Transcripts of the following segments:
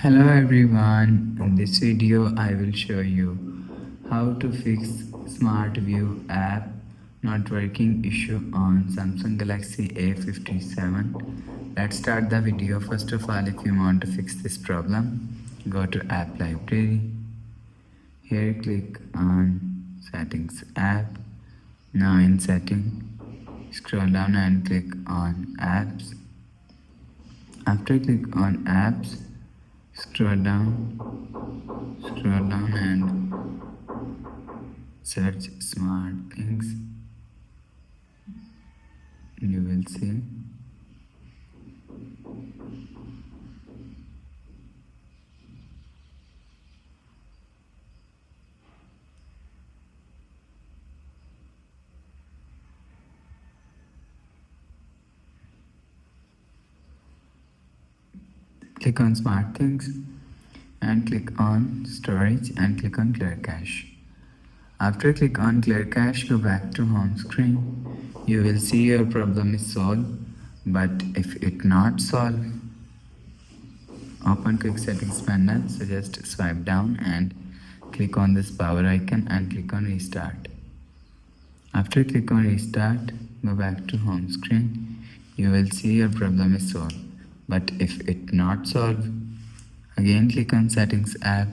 Hello everyone, in this video I will show you how to fix Smart View app not working issue on Samsung Galaxy A57. Let's start the video. First of all, if you want to fix this problem, go to app library. Here click on settings app. Now in setting, scroll down and click on apps. After click on apps, scroll down and search smart things. You will see click on smart things and click on storage and click on clear cache. After click on clear cache, go back to home screen. You will see your problem is solved, but if it not solved, open quick settings panel. So just swipe down and click on this power icon and click on restart. After click on restart, go back to home screen. You will see your problem is solved, but if it not solved, again click on settings app,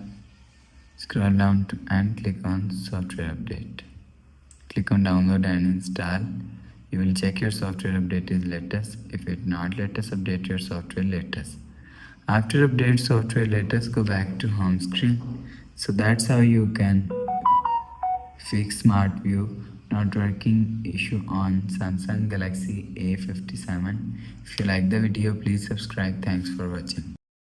scroll down and click on software update. Click on download and install. You will check your software update is latest. If it not latest, update your software latest. After update software latest, go back to home screen. So that's how you can fix smart view not working issue on Samsung Galaxy A57. If you like the video, please subscribe. Thanks for watching.